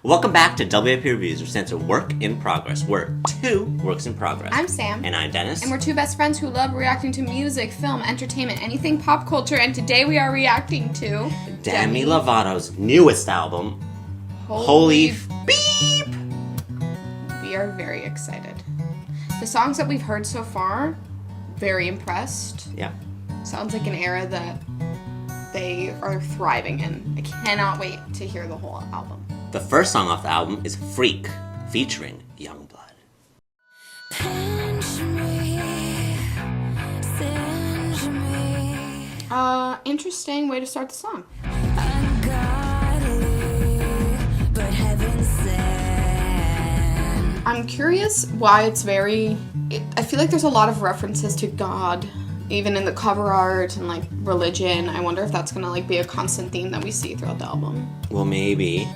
Welcome back to WIP Reviews, which stands for Work in Progress. We're two works in progress. I'm Sam. And I'm Dennis. And we're two best friends who love reacting to music, film, entertainment, anything pop culture, and today we are reacting to... Demi Lovato's newest album, Holy Beep! We are very excited. The songs that we've heard so far, very impressed. Yeah. Sounds like an era that they are thriving in. I cannot wait to hear the whole album. The first song off the album is Freak, featuring Youngblood. Interesting way to start the song. I'm curious why it's very... I feel like there's a lot of references to God, even in the cover art and like religion. I wonder if that's gonna like be a constant theme that we see throughout the album. Well, maybe.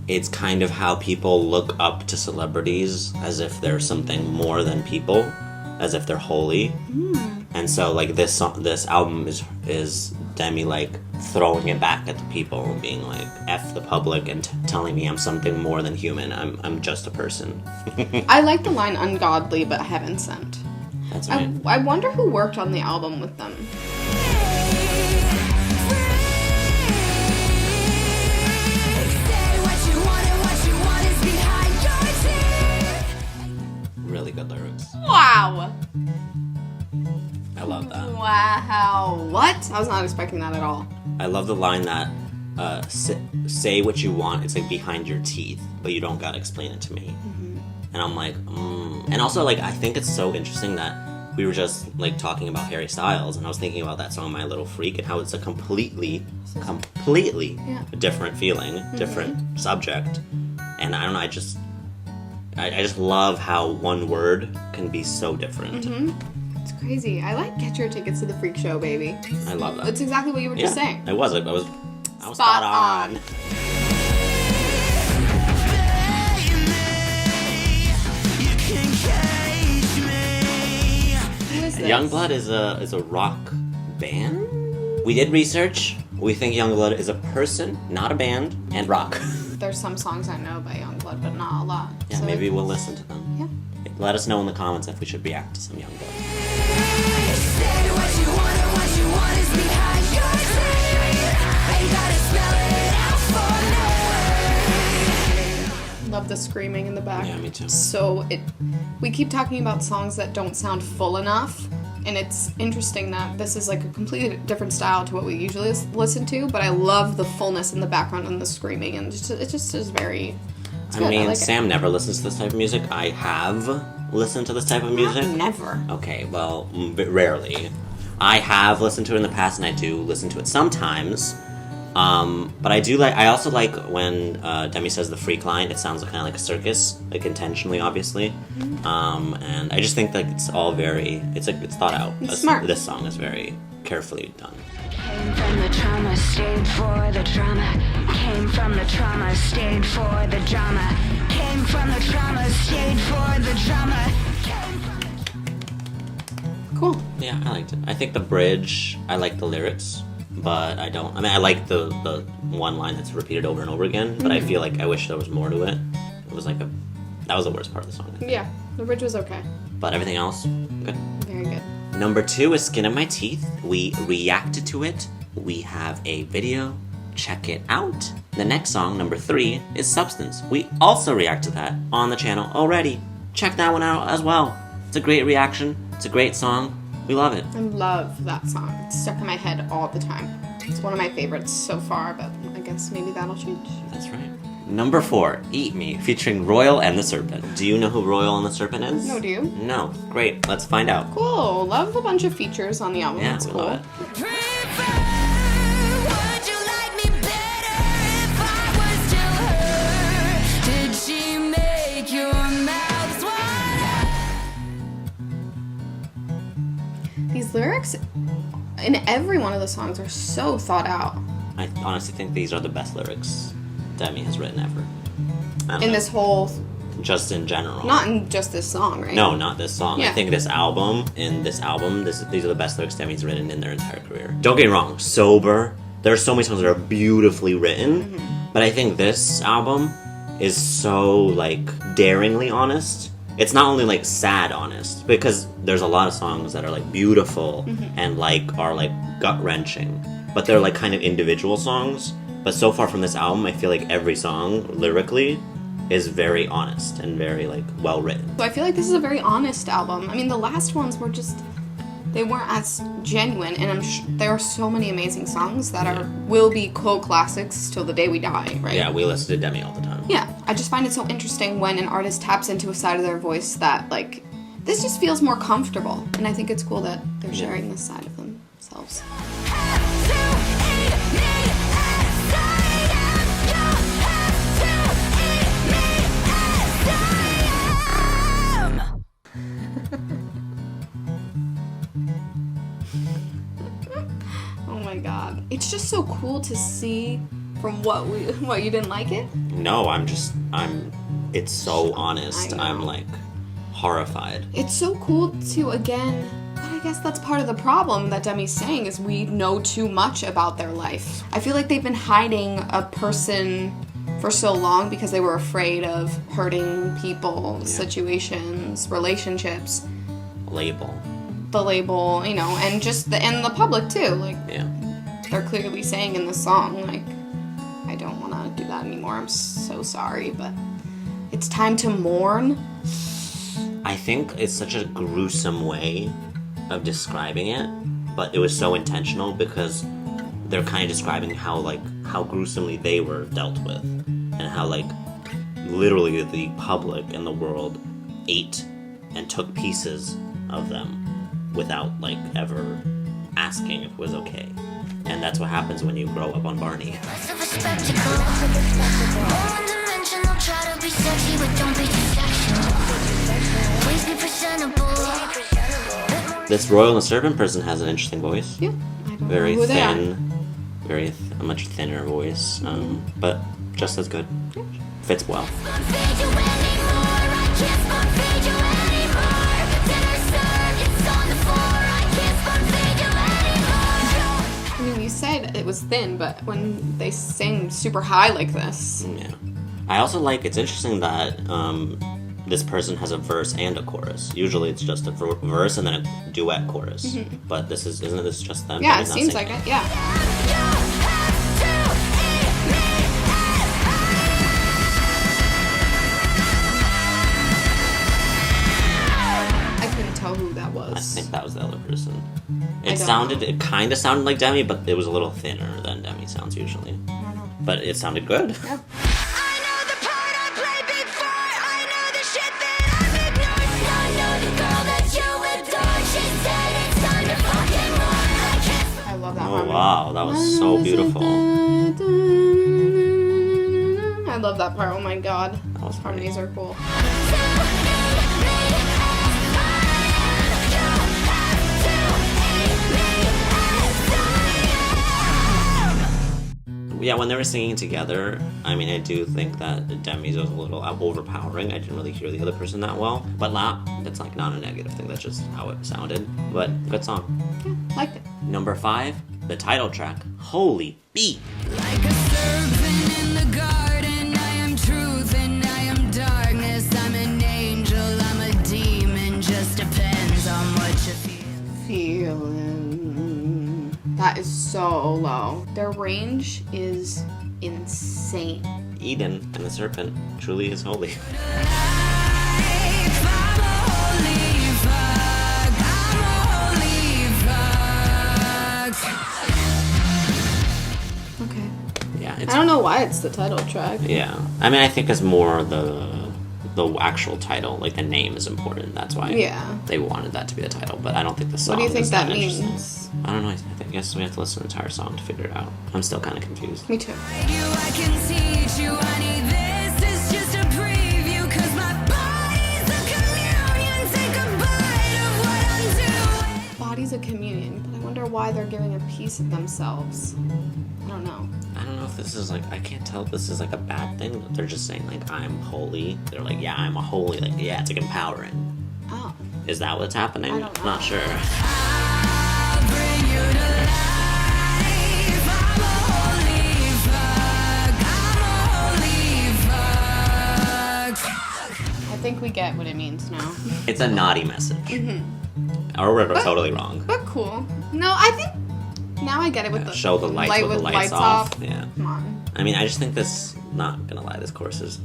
It's kind of how people look up to celebrities as if they're something more than people, as if they're holy. And so like this album is Demi like throwing it back at the people and being like, F the public and telling me I'm something more than human. I'm just a person. I like the line ungodly but heaven sent. That's right. I wonder who worked on the album with them. Really good lyrics. Wow. I love that. Wow. What? I was not expecting that at all. I love the line that say what you want. It's like behind your teeth, but you don't gotta explain it to me. And I'm like, And also, like, I think it's so interesting that we were just, like, talking about Harry Styles, and I was thinking about that song, My Little Freak, and how it's a completely different feeling, different subject. And I don't know, I just love how one word can be so different. It's crazy. I like Get Your Tickets to the Freak Show, baby. I love that. That's exactly what you were just saying. I was spot on. Youngblood is a rock band. We did research. We think Youngblood is a person, not a band, and rock. There's some songs I know by Youngblood, but not a lot. Yeah, so maybe we'll listen to them. Yeah. Let us know in the comments if we should react to some Youngblood. Love the screaming in the back. Yeah, me too. So we keep talking about songs that don't sound full enough, and it's interesting that this is like a completely different style to what we usually listen to, but I love the fullness in the background and the screaming, and it just is very... I mean, Sam never listens to this type of music. I have listened to this type of music. Never. Okay, well, rarely. I have listened to it in the past, and I do listen to it sometimes. But I also like when Demi says the freak line. It sounds kind of like a circus, like intentionally, obviously. And I just think that it's all it's thought out. It's smart. This song is very carefully done. Came from the trauma, stayed for the drama. Came from the trauma, stayed for the drama. Came from the trauma, stayed for the drama. Cool. Yeah, I liked it. I think the bridge, I like the lyrics. But I like the one line that's repeated over and over again, but I feel like I wish there was more to it. It was like that was the worst part of the song. Yeah, the bridge was okay. But everything else, good. Very good. Number 2 is Skin of My Teeth. We reacted to it. We have a video. Check it out. The next song, number 3, is Substance. We also react to that on the channel already. Check that one out as well. It's a great reaction. It's a great song. We love it. I love that song. It's stuck in my head all the time. It's one of my favorites so far, but I guess maybe that'll change. That's right. Number 4, Eat Me, featuring Royal and the Serpent. Do you know who Royal and the Serpent is? No, do you? No. Great. Let's find out. Cool. Love a bunch of features on the album. Yeah, That's we cool. love it. These lyrics in every one of the songs are so thought out. I honestly think these are the best lyrics Demi has written ever. In this whole... Just in general. Not in just this song, right? No, not this song. Yeah. I think these are the best lyrics Demi's written in their entire career. Don't get me wrong, Sober. There are so many songs that are beautifully written, but I think this album is so, like, daringly honest. It's not only, like, sad honest, because there's a lot of songs that are, like, beautiful and, like, are, like, gut-wrenching. But they're, like, kind of individual songs. But so far from this album, I feel like every song, lyrically, is very honest and very, like, well-written. So I feel like this is a very honest album. I mean, the last ones were just... they weren't as genuine, and there are so many amazing songs that will be cult classics till the day we die, right? Yeah, we listen to Demi all the time. Yeah, I just find it so interesting when an artist taps into a side of their voice that, like, this just feels more comfortable, and I think it's cool that they're sharing this side of themselves. Oh my god. It's just so cool to see from what you didn't like it? No, it's so honest. I'm, like, horrified. It's so cool to, again, but I guess that's part of the problem that Demi's saying is we know too much about their life. I feel like they've been hiding a person for so long because they were afraid of hurting people, situations, relationships. The label, you know, and just and the public too. Like, they're clearly saying in the song, like, I don't want to do that anymore. I'm so sorry, but it's time to mourn. I think it's such a gruesome way of describing it, but it was so intentional because they're kind of describing how gruesomely they were dealt with, and how, like, literally the public and the world ate and took pieces of them without, like, ever asking if it was okay. And that's what happens when you grow up on Barney. This Royal and the Serpent person has an interesting voice. Yeah, I don't very know who thin, a much thinner voice, but just as good. Fits well. You said it was thin, but when they sing super high like this... Yeah. I also like, it's interesting that this person has a verse and a chorus. Usually it's just a verse and then a duet chorus. But isn't this just them? Yeah, it seems like it, yeah. I couldn't tell who that was. I think that was the other person. It kind of sounded like Demi, but it was a little thinner than Demi sounds usually. I don't know. But it sounded good. Yeah. I love that harmony. Wow, that was so beautiful. I love that part. Oh my god. Those harmonies are cool. Yeah, when they were singing together, I mean, I do think that Demi's was a little overpowering. I didn't really hear the other person that well. But that's, like, not a negative thing. That's just how it sounded. But good song. Yeah, liked it. Number 5, the title track, Holy Beat. Like a serpent in the garden, I am truth and I am darkness. I'm an angel, I'm a demon, just depends on what you feel. Feeling. That is so low. Their range is insane. Eden and the serpent truly is holy. Okay. Yeah, I don't know why it's the title track. Yeah, I mean, I think it's more the actual title, like the name is important. That's why they wanted that to be the title. But I don't think the song. What do you think is that interesting. means? I don't know. I guess we have to listen to the entire song to figure it out. I'm still kind of confused. Me too. I can teach you, honey, this is just a preview, 'cause my body's a communion. Take a bite of what I'm doing. Body's a communion, but I wonder why they're giving a piece of themselves. I don't know. I don't know if this is, like, I can't tell if this is, like, a bad thing. They're just saying, like, I'm holy. They're like, yeah, I'm a holy. Like, yeah, it's, like, empowering. Oh. Is that what's happening? I don't know. Not sure. I'll bring you to life. I'm a holy fuck. I'm a holy fuck. get what it means now. It's a naughty message. Or we're totally wrong. But cool. No, I think now I get it with the show the lights with the lights off. Yeah. Come on. I mean, I just think this. Not gonna lie, this chorus is.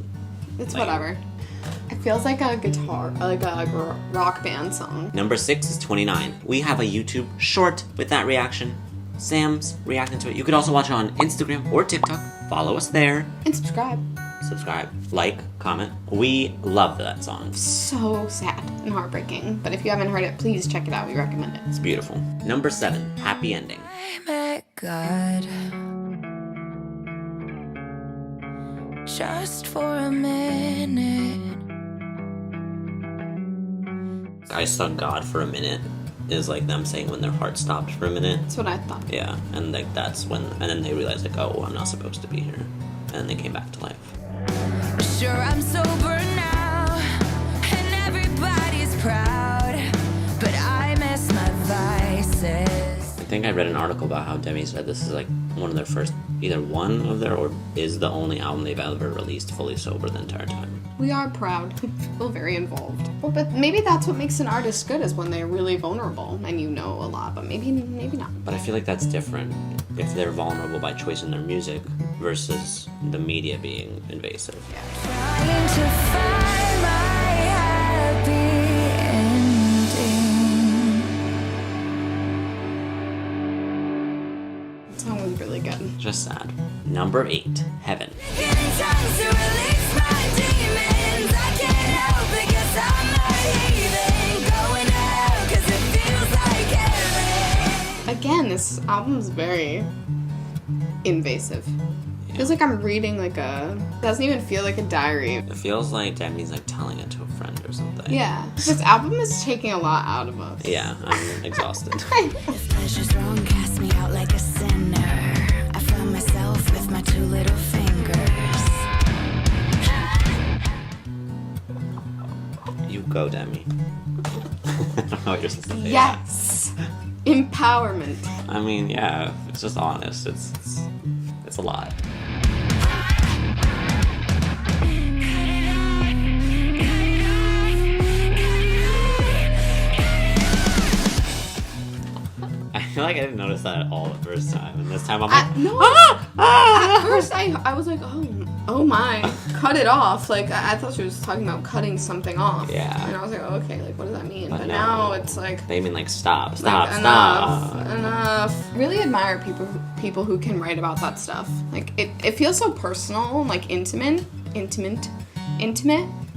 It's lame. whatever. It feels like a guitar, like a rock band song. Number 6 is 29. We have a YouTube short with that reaction. Sam's reacting to it. You could also watch it on Instagram or TikTok. Follow us there. And subscribe. Subscribe, like, comment. We love that song. So sad and heartbreaking. But if you haven't heard it, please check it out. We recommend it. It's beautiful. Number 7, Happy Ending. I met God just for a minute. I saw God for a minute is like them saying when their heart stopped for a minute. That's what I thought. Yeah, and like that's when, and then they realized like, oh, I'm not supposed to be here, and then they came back to life. Sure, I'm sober now, and everybody's proud, but I miss my vices. I think I read an article about how Demi said this is like one of their first, either one of their, or is the only album they've ever released fully sober the entire time. We are proud. Feel very involved. Well, but maybe that's what makes an artist good, is when they're really vulnerable and you know a lot, but maybe not. But I feel like that's different if they're vulnerable by choice in their music versus the media being invasive. Trying to find my happy ending. That song was really good. Just sad. Number 8, Heaven. Getting time to release my demons. I can't help it 'cause I'm not healing. Going out 'cause it feels like heaven. Again, this album's very invasive. Feels like I'm reading like a... Doesn't even feel like a diary. It feels like Demi's like telling it to a friend or something. Yeah. This album is taking a lot out of us. Yeah, I'm exhausted. This pleasure's wrong, cast me out like a sinner. I found myself with my 2 little fingers. You go, Demi. I don't know what you're supposed to say. Yes! Empowerment. I mean, yeah, if it's just honest. It's a lot. I feel like I didn't notice that at all the first time, and this time I'm like, No. At first, I was like, oh my, cut it off. Like, I thought she was talking about cutting something off. Yeah. And I was like, oh, okay, like, what does that mean? But But no. now it's like, they mean like stop. enough. Really admire people who can write about that stuff. Like, it feels so personal, like intimate.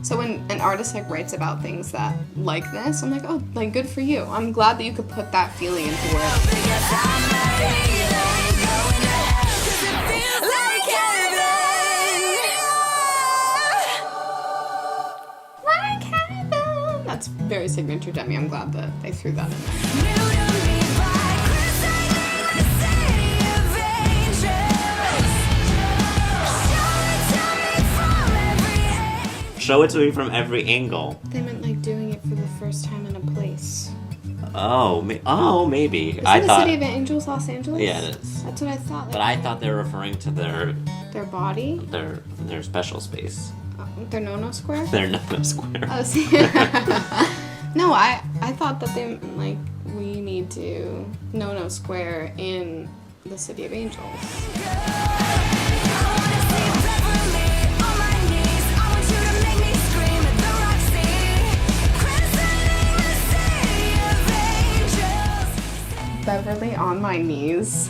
So when an artist like writes about things that like this, I'm like, oh, like good for you. I'm glad that you could put that feeling into words. Because I'm not healing. Going out 'cause it feels like heaven. That's very signature Demi. I'm glad that they threw that in there. New to me by christening the city of angels. Show it to me from every angle. They meant like doing it for the first time in a place. Oh, maybe. Isn't I the thought. City of Angels Los Angeles? Yeah, it is. That's what I thought. But I thought they were referring to their Their body? special space. Their no-no square? Their no square. Oh, see. No, I thought that they like we need to no square in the City of Angels. Beverly on my knees.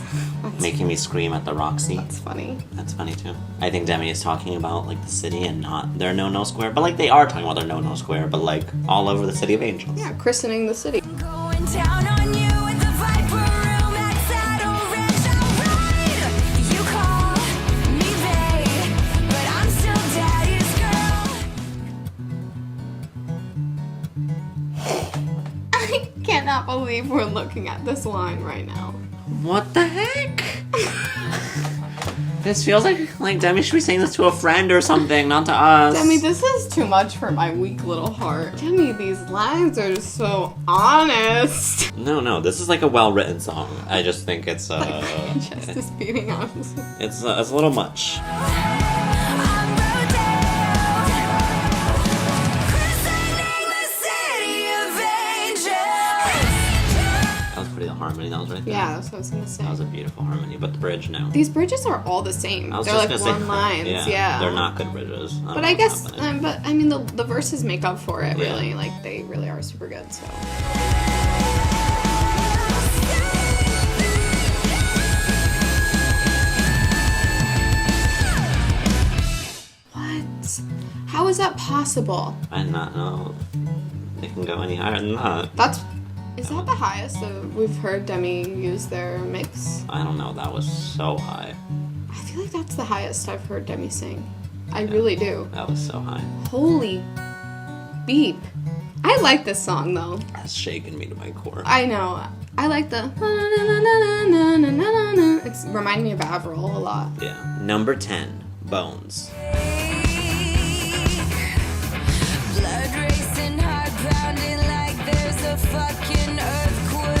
Making me scream at the Roxy. That's funny. That's funny too. I think Demi is talking about like the city and not their no square, but like they are talking about their no square, but like all over the City of Angels. Yeah, christening the city. Going down on you with the Viper room at Saddle Ridge. Alright, you call me babe, but I'm still daddy's girl. I cannot believe we're looking at this line right now. What the heck? This feels like Demi should be saying this to a friend or something, not to us. Demi, this is too much for my weak little heart. Demi, these lines are just so honest. No, this is like a well-written song. I just think it's My chest is beating out. it's a little much. I'm Rodeo. Christening harmony that was right there. Yeah, that's what I was gonna say. That was a beautiful harmony, but the bridge, no. These bridges are all the same. I was They're just like gonna one say, lines. Yeah. They're not good bridges. But I guess, the verses make up for it, really. Yeah. Like, they really are super good, so. What? How is that possible? I do not know. They can go any higher than that. Is that the highest that we've heard Demi use their mix? I don't know. That was so high. I feel like that's the highest I've heard Demi sing. I really do. That was so high. Holy beep. I like this song, though. That's shaking me to my core. I know. I like the... It's reminding me of Avril a lot. Yeah. Number 10, Bones. Blood racing, heart pounding like there's a fucking earthquake.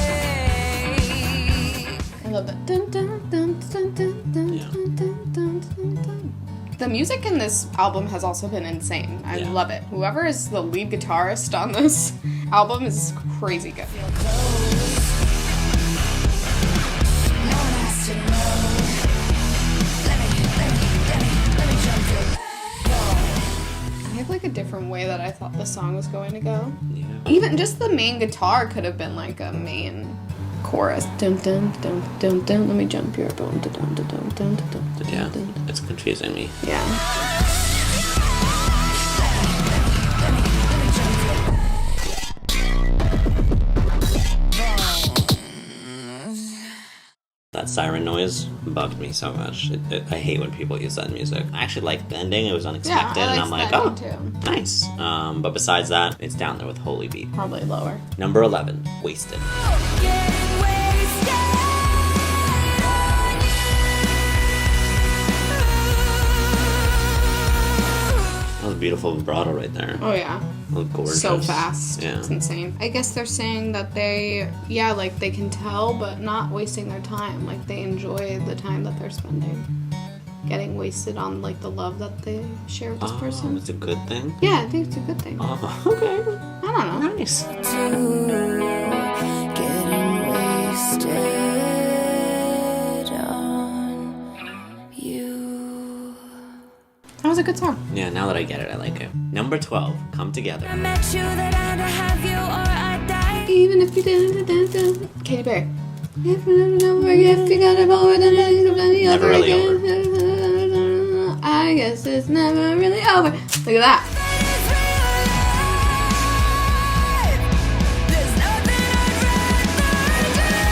I love that. Dun, dun, dun, dun, dun, dun, Yeah. dun, dun, dun, dun, dun. The music in this album has also been insane. I Yeah. love it. Whoever is the lead guitarist on this album is crazy good. No one has to know. Let me jump you. I have like a different way that I thought the song was going to go. Yeah. Even just the main guitar could have been like a main chorus. Dun dun dun dun dun. Let me jump your bone. Dun dun dun dun dun dun. Yeah. It's confusing me. Yeah. That siren noise bugged me so much. I hate when people use that in music. I actually liked the ending. It was unexpected, I and I'm like, that oh, too. nice. But besides that, it's down there with Holy Beat. Probably lower. Number 11, Wasted. Getting wasted on That was beautiful vibrato right there. Oh yeah. That was gorgeous. So fast. Yeah. It's insane. I guess they're saying that they can tell, but not wasting their time. Like, they enjoy the time that they're spending. Getting wasted on, like, the love that they share with this Oh, person. it's a good thing? Yeah, I think it's a good thing. Oh, okay. I don't know. Nice. getting wasted on you. That was a good song. Yeah, now that I get it, I like it. Number 12, Come Together. I met you that I'd have you or I die. Even if you didn't, Katy Perry. If you never forget, you got it over the any Never other really again. I guess it's never really over. Look at that. There's nothing I'd rather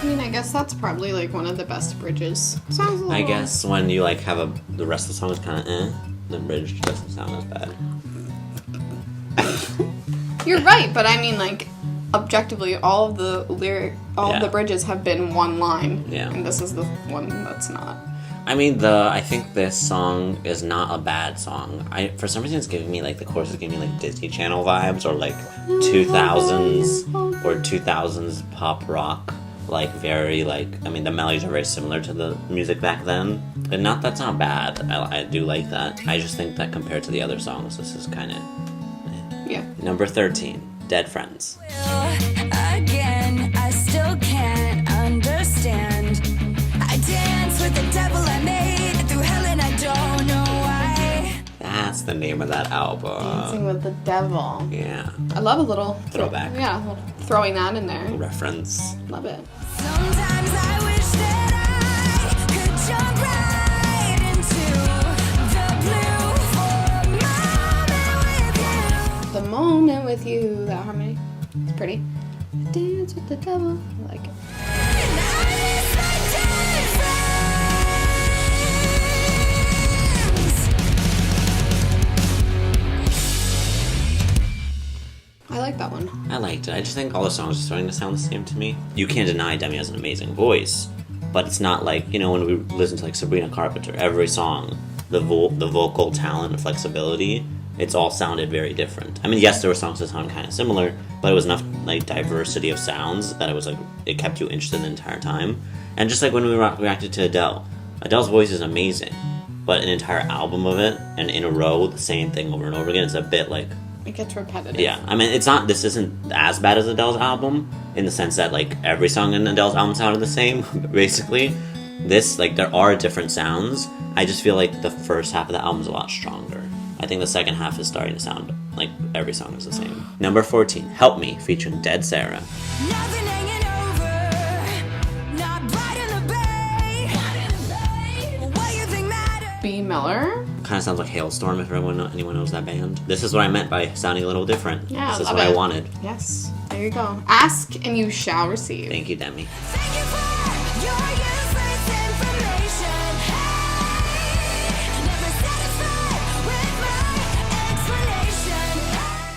do. I mean, I guess that's probably like one of the best bridges. Sounds a little... I guess when you like have the rest of the song is kind of the bridge doesn't sound as bad. You're right, but I mean, like, objectively, all of the Yeah. the bridges have been one line. Yeah. And this is the one that's not. I mean, I think this song is not a bad song. For some reason, it's giving me like the chorus is giving me like Disney Channel vibes or like 2000s or 2000s pop rock. Like very like I mean the melodies are very similar to the music back then. But that's not bad. I do like that. I just think that compared to the other songs, this is kind of Yeah. Number 13, Dead Friends. Again, I still can't understand. I dance with the devil I made through hell and I don't know why. That's the name of that album. Dancing with the Devil. Yeah, I love a little... Throwback. Yeah, throwing that in there. reference. Love it. Sometimes I wish that I could jump right into the blue for a moment with you. The moment with you. That harmony. It's pretty. Dance with the devil. I like it. And I miss my dead friends. I like that one. I liked it. I just think all the songs are starting to sound the same to me. You can't deny Demi has an amazing voice, but it's not like, when we listen to like Sabrina Carpenter, every song, the vocal talent and flexibility, it's all sounded very different. I mean, yes, there were songs that sounded kind of similar, but it was enough like diversity of sounds that it was like it kept you interested the entire time. And just like when we reacted to Adele, Adele's voice is amazing, but an entire album of it and in a row the same thing over and over again, it's a bit like It gets repetitive. Yeah, I mean, this isn't as bad as Adele's album, in the sense that, like, every song in Adele's album sounded the same, basically. This, like, there are different sounds. I just feel like the first half of the album is a lot stronger. I think the second half is starting to sound like every song is the same. Number 14, Help Me, featuring Dead Sarah. Nothing hanging over, not bright in the bay. What you think matters? B. Miller. Kind of sounds like Hailstorm, if anyone knows that band. This is what I meant by sounding a little different. Yeah, this is love what I it. wanted. Yes. There you go. Ask and you shall receive. Thank you, Demi. Thank you for your useless information. Hey, never satisfied with my explanation.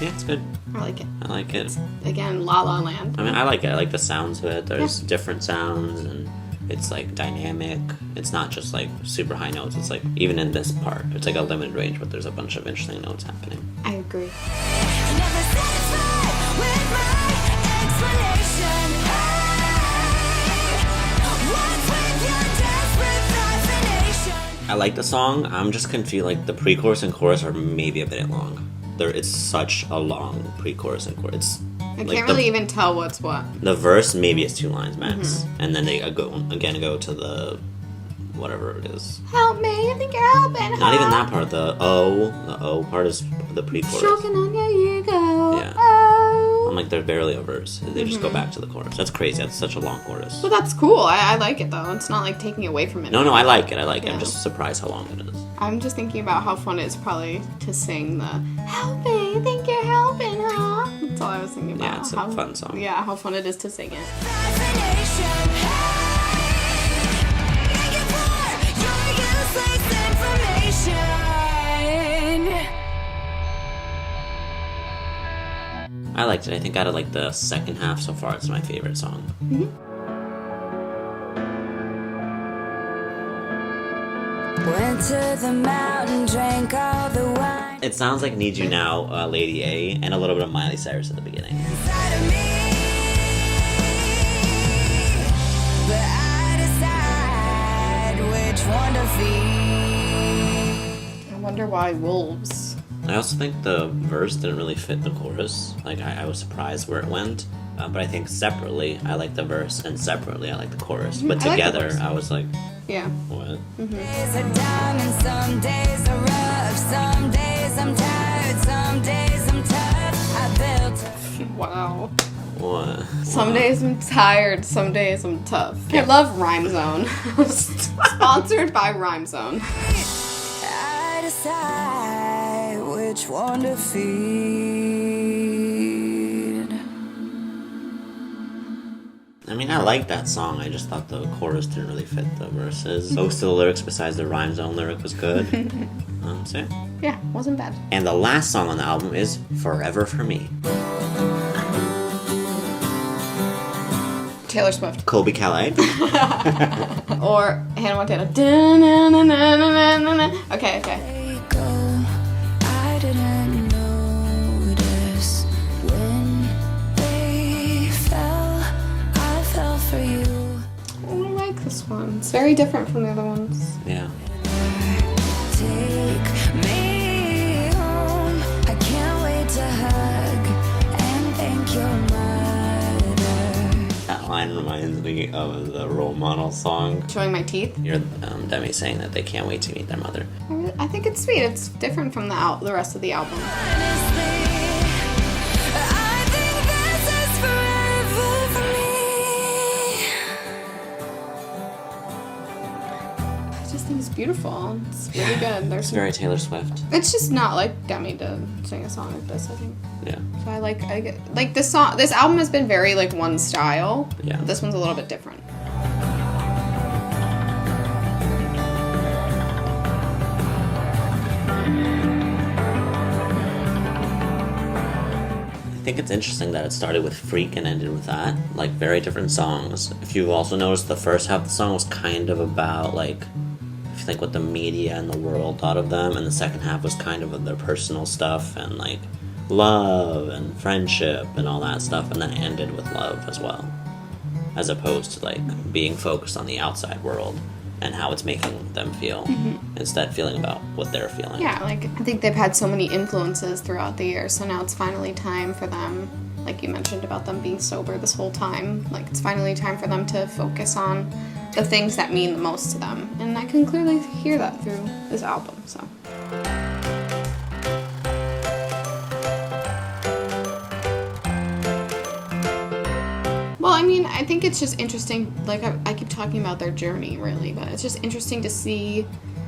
Yeah, it's good. I like it. I like it. Again, La La Land. I mean, I like it. I like the sounds of it. There's different sounds, and it's, like, dynamic. It's not just, like, super high notes. It's, like, even in this part, it's, like, a limited range, but there's a bunch of interesting notes happening. I agree. Never satisfied with my explanation. Hey, what's with your desperate fascination? I like the song. I'm just confused. Like, the pre-chorus and chorus are maybe a bit long. It's such a long pre-chorus and chorus. I can't really even tell what's what. The verse maybe is 2 lines max, and then they go to the whatever it is. Help me, I think you're helping. Not even that part. The O part is the pre-chorus. Choking on your ego. Yeah. Oh. I'm like, they're barely a verse. They just go back to the chorus. That's crazy. That's such a long chorus. But that's cool. I like it though. It's not like taking away from it. No, I like it. I'm Yeah. just surprised how long it is. I'm just thinking about how fun it is probably to sing the help me, I think you're helping, huh? That's all I was thinking about. Yeah, it's a fun song. Yeah, how fun it is to sing it. Fascination. Hey, thank you for your useless information. I liked it. I think out of, like, the second half so far, it's my favorite song. Went to the mountain, drank all the wine It sounds like Need You Now, Lady A, and a little bit of Miley Cyrus at the beginning. inside of me. But I decide which one to feed. I wonder why wolves. I also think the verse didn't really fit the chorus. Like, I was surprised where it went. But I think separately, I like the verse, and separately, I like the chorus. But I like the together, verse. I was like, Yeah. what? Days are down and some days are rough. Some days I'm tired, some days I'm tough. I built a Wow. What? Some days I'm tired, some days I'm tough. I love Rhyme Zone. Sponsored by Rhyme Zone. I decide which one to feed. I mean, I like that song. I just thought the chorus didn't really fit the verses. Most of the lyrics, besides the Rhyme Zone lyric, was good. So yeah. Yeah, wasn't bad. And the last song on the album is Forever For Me. Taylor Swift. Colby Calais. Or Hannah Montana. Da-na-na-na-na-na-na-na. Okay. They go, I didn't notice when they fell. I fell for you. Oh, I like this one. It's very different from the other ones. Yeah. Take me home. I can't wait to hug and thank your mother. That line reminds me of the Role Model song. Showing my teeth. You're Demi saying that they can't wait to meet their mother. I think it's sweet. It's different from the rest of the album. Honestly, I think this is forever for me. I just think it's beautiful. It's really good. It's very Taylor Swift. It's just not like Demi to sing a song like this, I think. Yeah. So I like this song. This album has been very like one style. Yeah. This one's a little bit different. I think it's interesting that it started with Freak and ended with that. Like, very different songs. If you also noticed, the first half of the song was kind of about, like, if you think what the media and the world thought of them, and the second half was kind of their personal stuff and, like, love and friendship and all that stuff, and then it ended with love as well. As opposed to, like, being focused on the outside world. and how it's making them feel instead feeling about what they're feeling. Yeah, like, I think they've had so many influences throughout the year, so now it's finally time for them, like you mentioned about them being sober this whole time, like, it's finally time for them to focus on the things that mean the most to them. And I can clearly hear that through this album, so. Well, I mean, I think it's just interesting, like, I keep talking about their journey, really, but it's just interesting to see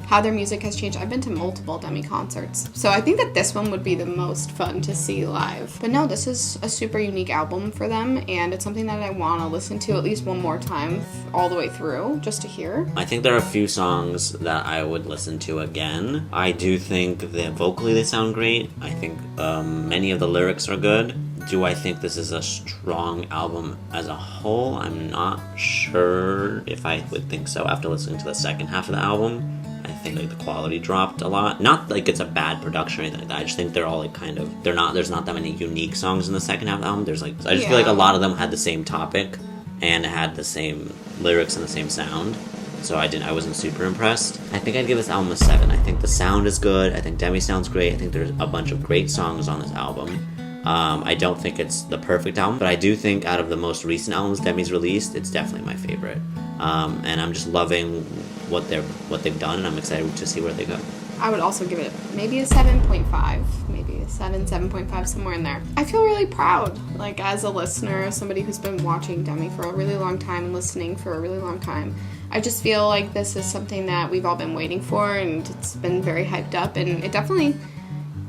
how their music has changed. I've been to multiple Demi concerts, so I think that this one would be the most fun to see live. But no, this is a super unique album for them, and it's something that I want to listen to at least one more time all the way through, just to hear. I think there are a few songs that I would listen to again. I do think that vocally they sound great. I think many of the lyrics are good. Do I think this is a strong album as a whole? I'm not sure if I would think so after listening to the second half of the album. I think like the quality dropped a lot. Not like it's a bad production or anything like that. I just think they're all like kind of, there's not that many unique songs in the second half of the album. There's like, I just feel like a lot of them had the same topic and had the same lyrics and the same sound. So I wasn't super impressed. I think I'd give this album a 7. I think the sound is good. I think Demi sounds great. I think there's a bunch of great songs on this album. I don't think it's the perfect album, but I do think out of the most recent albums Demi's released, it's definitely my favorite. And I'm just loving what they've done, and I'm excited to see where they go. I would also give it maybe a 7.5, maybe a 7.5, somewhere in there. I feel really proud, like as a listener, somebody who's been watching Demi for a really long time and listening for a really long time. I just feel like this is something that we've all been waiting for, and it's been very hyped up, and it definitely,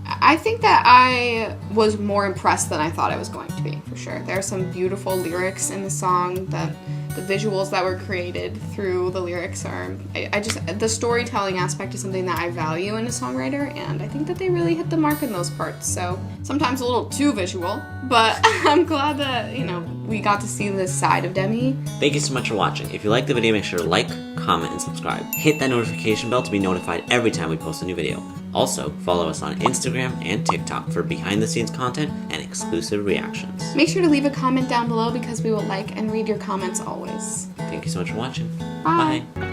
I think that I was more impressed than I thought I was going to be, for sure. There are some beautiful lyrics in the song, that the visuals that were created through the lyrics are, the storytelling aspect is something that I value in a songwriter, and I think that they really hit the mark in those parts. So sometimes a little too visual, but I'm glad that, we got to see this side of Demi. Thank you so much for watching. If you liked the video, make sure to like, comment, and subscribe. Hit that notification bell to be notified every time we post a new video. Also, follow us on Instagram and TikTok for behind-the-scenes content and exclusive reactions. Make sure to leave a comment down below because we will like and read your comments always. Thank you so much for watching. Bye. Bye.